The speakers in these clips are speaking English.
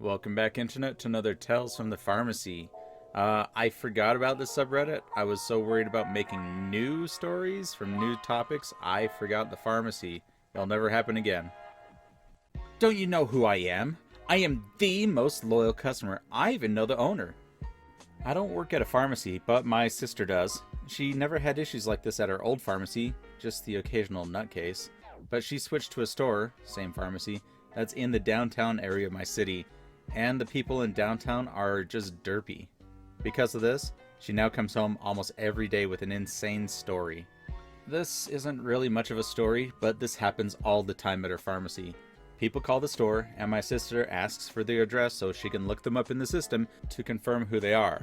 Welcome back, Internet, to another Tales from the Pharmacy. I forgot about this subreddit. I was so worried about making new stories from new topics, I forgot the pharmacy. It'll never happen again. Don't you know who I am? I am the most loyal customer. I even know the owner. I don't work at a pharmacy, but my sister does. She never had issues like this at her old pharmacy, just the occasional nutcase. But she switched to a store, same pharmacy, that's in the downtown area of my city, and the people in downtown are just derpy. Because of this, she now comes home almost every day with an insane story. This isn't really much of a story, but this happens all the time at her pharmacy. People call the store, and my sister asks for their address so she can look them up in the system to confirm who they are.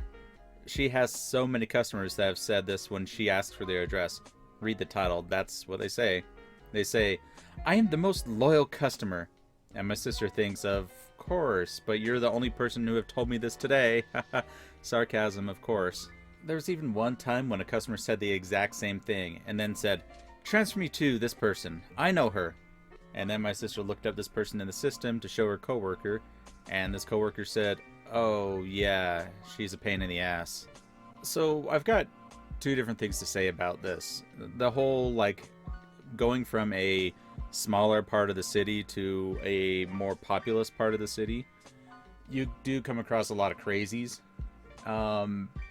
She has so many customers that have said this when she asks for their address. Read the title, that's what they say. They say, "I am the most loyal customer." And my sister thinks, "Of course, but you're the only person who have told me this today." Sarcasm, of course. There was even one time when a customer said the exact same thing and then said, "Transfer me to this person. I know her." And then my sister looked up this person in the system to show her coworker, and this coworker said, "Oh yeah, she's a pain in the ass." So I've got two different things to say about this. The whole, going from a smaller part of the city to a more populous part of the city, you do come across a lot of crazies,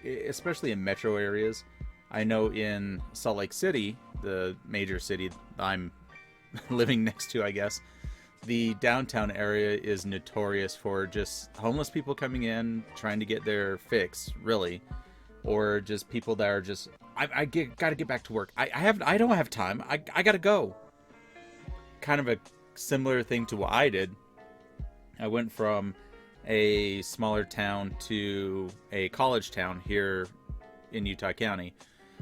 especially in metro areas. I know in Salt Lake City, the major city I'm living next to, I guess, the downtown area is notorious for just homeless people coming in trying to get their fix, really, or just people that are just, gotta get back to work. I don't have time. I gotta go. Kind of a similar thing to what I did. I went from a smaller town to a college town here in Utah County.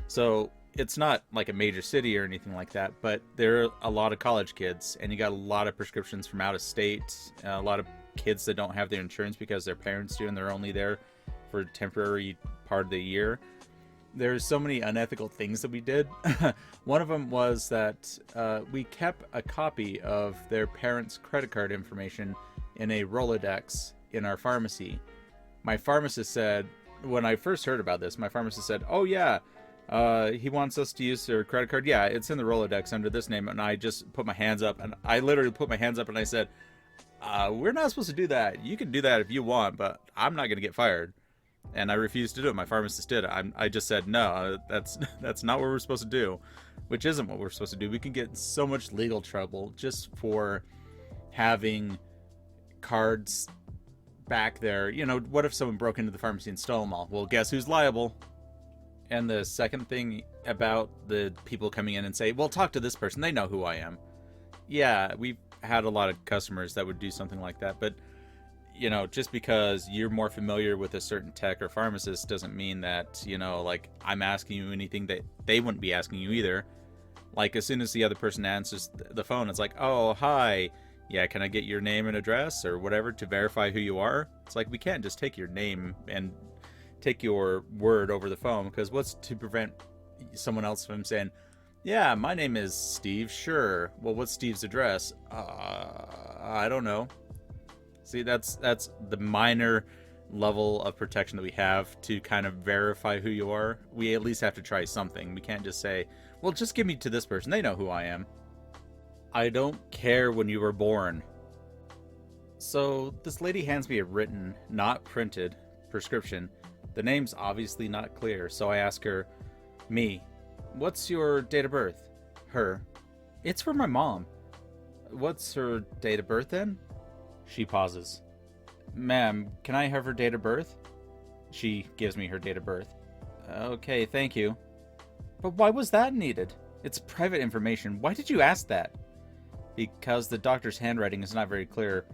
So it's not like a major city or anything like that, but there are a lot of college kids, and you got a lot of prescriptions from out of state, a lot of kids that don't have their insurance because their parents do and they're only there for a temporary part of the year. There's so many unethical things that we did. One of them was that we kept a copy of their parents' credit card information in a Rolodex in our pharmacy. My pharmacist said, when I first heard about this, my pharmacist said, "Oh yeah, he wants us to use their credit card. Yeah, it's in the Rolodex under this name." And I just put my hands up, and I literally put my hands up and I said, "We're not supposed to do that. You can do that if you want, but I'm not going to get fired." And I refused to do it. My pharmacist did. I just said, "No, that's not what we're supposed to do," which isn't what we're supposed to do. We can get in so much legal trouble just for having cards back there. You know, what if someone broke into the pharmacy and stole them all? Well, guess who's liable? And the second thing about the people coming in and say, "Well, talk to this person. They know who I am." Yeah, we've had a lot of customers that would do something like that, but you know, just because you're more familiar with a certain tech or pharmacist doesn't mean that, you know, like, I'm asking you anything that they wouldn't be asking you either. Like, as soon as the other person answers the phone, it's like, "Oh, hi. Yeah, can I get your name and address or whatever to verify who you are?" It's like, we can't just take your name and take your word over the phone, because what's to prevent someone else from saying, "Yeah, my name is Steve." "Sure. Well, what's Steve's address?" I don't know." See, that's the minor level of protection that we have to kind of verify who you are. We at least have to try something. We can't just say, "Well, just give me to this person. They know who I am." I don't care when you were born. So this lady hands me a written, not printed, prescription. The name's obviously not clear, so I ask her, "Me, what's your date of birth?" Her, "It's for my mom." "What's her date of birth then?" She pauses. "Ma'am, can I have her date of birth?" She gives me her date of birth. "Okay, thank you." "But why was that needed? It's private information. Why did you ask that?" "Because the doctor's handwriting is not very clear.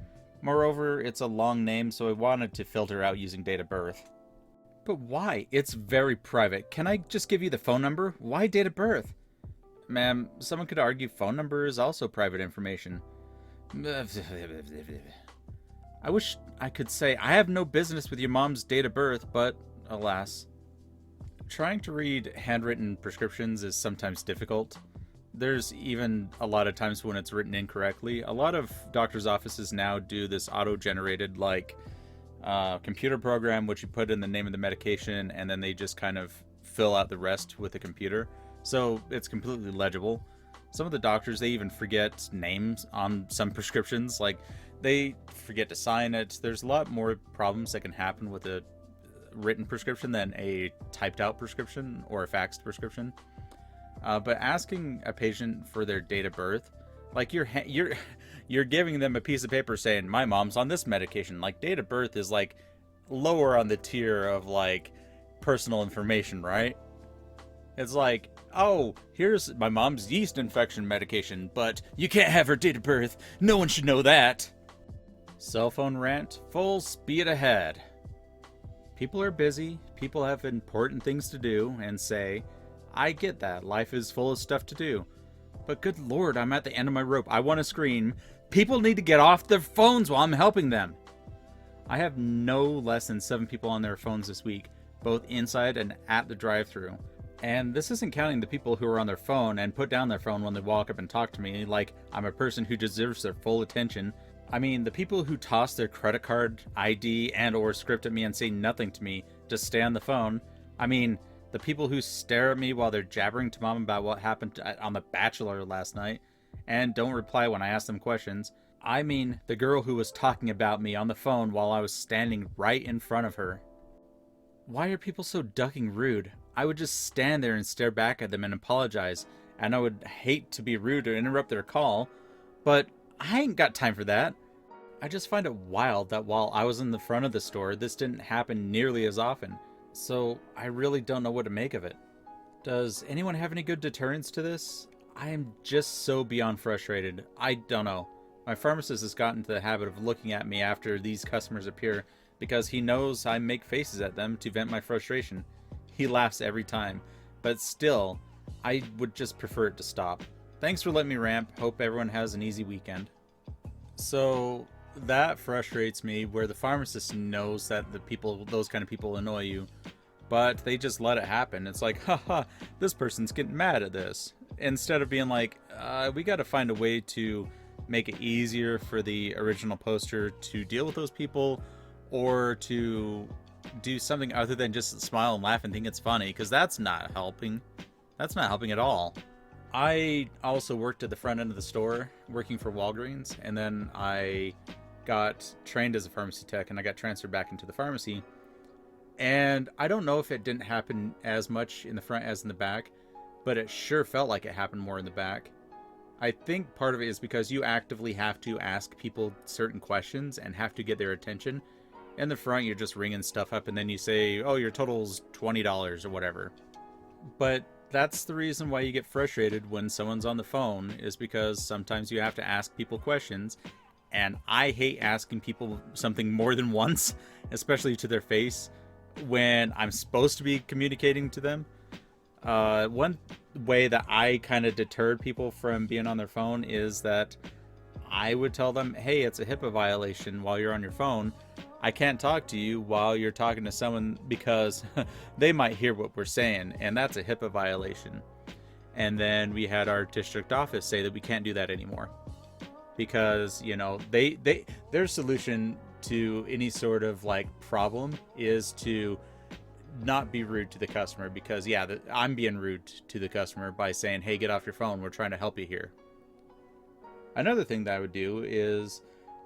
Moreover, it's a long name, so I wanted to filter out using date of birth." "But why? It's very private. Can I just give you the phone number? Why date of birth?" "Ma'am, someone could argue phone number is also private information." I wish I could say I have no business with your mom's date of birth, but alas. Trying to read handwritten prescriptions is sometimes difficult. there's even a lot of times when it's written incorrectly. A lot of doctors' offices now do this auto-generated computer program, which you put in the name of the medication, and then they just kind of fill out the rest with the computer. So it's completely legible. Some of the doctors, they even forget names on some prescriptions. Like, they forget to sign it. There's a lot more problems that can happen with a written prescription than a typed out prescription or a faxed prescription. But asking a patient for their date of birth, like you're giving them a piece of paper saying my mom's on this medication. Like, date of birth is like lower on the tier of like personal information, right? It's like, oh, here's my mom's yeast infection medication, but you can't have her date of birth. No one should know that. Cell phone rant, full speed ahead. People are busy. People have important things to do and say, I get that. Life is full of stuff to do. But good Lord, I'm at the end of my rope. I want to scream, people need to get off their phones while I'm helping them. I have no less than 7 people on their phones this week, both inside and at the drive-thru. And this isn't counting the people who are on their phone and put down their phone when they walk up and talk to me like I'm a person who deserves their full attention. I mean, the people who toss their credit card, ID, and or script at me and say nothing to me, just stay on the phone. I mean, the people who stare at me while they're jabbering to mom about what happened on The Bachelor last night and don't reply when I ask them questions. I mean, the girl who was talking about me on the phone while I was standing right in front of her. Why are people so ducking rude? I would just stand there and stare back at them and apologize, and I would hate to be rude or interrupt their call, but I ain't got time for that. I just find it wild that while I was in the front of the store, this didn't happen nearly as often. So I really don't know what to make of it. Does anyone have any good deterrents to this? I am just so beyond frustrated. I don't know. My pharmacist has gotten into the habit of looking at me after these customers appear because he knows I make faces at them to vent my frustration. He laughs every time, but still, I would just prefer it to stop. Thanks for letting me rant. Hope everyone has an easy weekend. So that frustrates me, where the pharmacist knows that those kind of people annoy you, but they just let it happen. It's like, haha, this person's getting mad at this. Instead of being like, we got to find a way to make it easier for the original poster to deal with those people, or to do something other than just smile and laugh and think it's funny, because that's not helping. That's not helping at all. I also worked at the front end of the store, working for Walgreens, and then I got trained as a pharmacy tech, and I got transferred back into the pharmacy. And I don't know if it didn't happen as much in the front as in the back, but it sure felt like it happened more in the back. I think part of it is because you actively have to ask people certain questions and have to get their attention. In the front, you're just ringing stuff up, and then you say, oh, your total's $20 or whatever. But that's the reason why you get frustrated when someone's on the phone, is because sometimes you have to ask people questions, and I hate asking people something more than once, especially to their face, when I'm supposed to be communicating to them. One way that I kind of deterred people from being on their phone is that I would tell them, hey, it's a HIPAA violation while you're on your phone. I can't talk to you while you're talking to someone because they might hear what we're saying, and that's a HIPAA violation. And then we had our district office say that we can't do that anymore because, you know, their solution to any sort of like problem is to not be rude to the customer, because I'm being rude to the customer by saying, hey, get off your phone, we're trying to help you here. Another thing that I would do is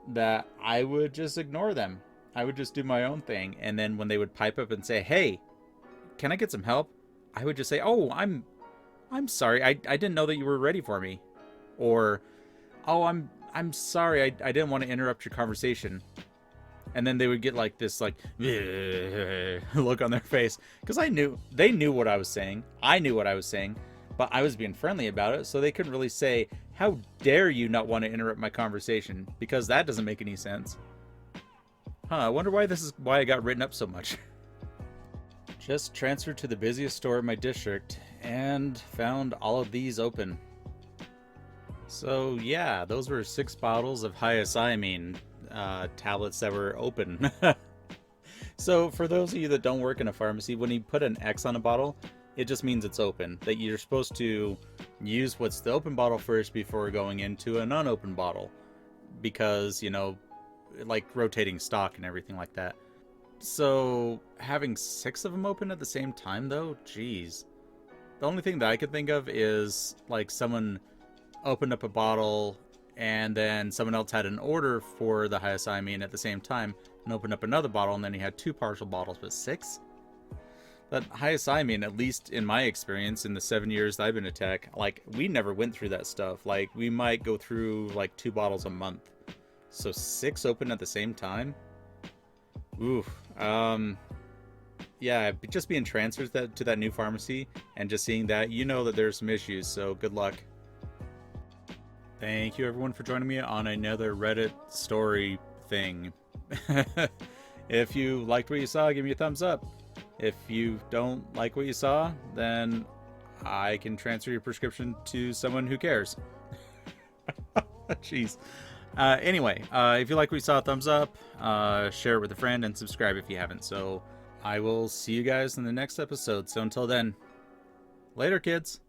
that I would just ignore them. I would just do my own thing, and then when they would pipe up and say, hey, can I get some help, I would just say, oh, I'm sorry, I didn't know that you were ready for me, or oh, I'm sorry, I didn't want to interrupt your conversation. And then they would get like this like look on their face, because they knew what I was saying. I knew what I was saying, but I was being friendly about it, so they couldn't really say, how dare you not want to interrupt my conversation, because that doesn't make any sense. I wonder why I got written up so much. Just transferred to the busiest store in my district and found all of these open. So yeah, those were 6 bottles of hyoscyamine tablets that were open. So for those of you that don't work in a pharmacy, when you put an X on a bottle, it just means it's open, that you're supposed to use what's the open bottle first before going into an unopened bottle, because, you know, like rotating stock and everything like that. So having 6 of them open at the same time, though, geez. The only thing that I could think of is like someone opened up a bottle and then someone else had an order for the hyoscyamine at the same time and opened up another bottle, and then he had 2 partial bottles, but 6? That hyoscyamine, at least in my experience in the 7 years that I've been at Tech, like, we never went through that stuff. Like, we might go through like 2 bottles a month. So 6 open at the same time? Oof. Yeah, just being transferred to that new pharmacy and just seeing that, you know that there's some issues, so good luck. Thank you everyone for joining me on another Reddit story thing. If you liked what you saw, give me a thumbs up. If you don't like what you saw, then I can transfer your prescription to someone who cares. Jeez. Anyway, if you like what you saw, thumbs up, share it with a friend, and subscribe if you haven't. So I will see you guys in the next episode. So until then, later, kids.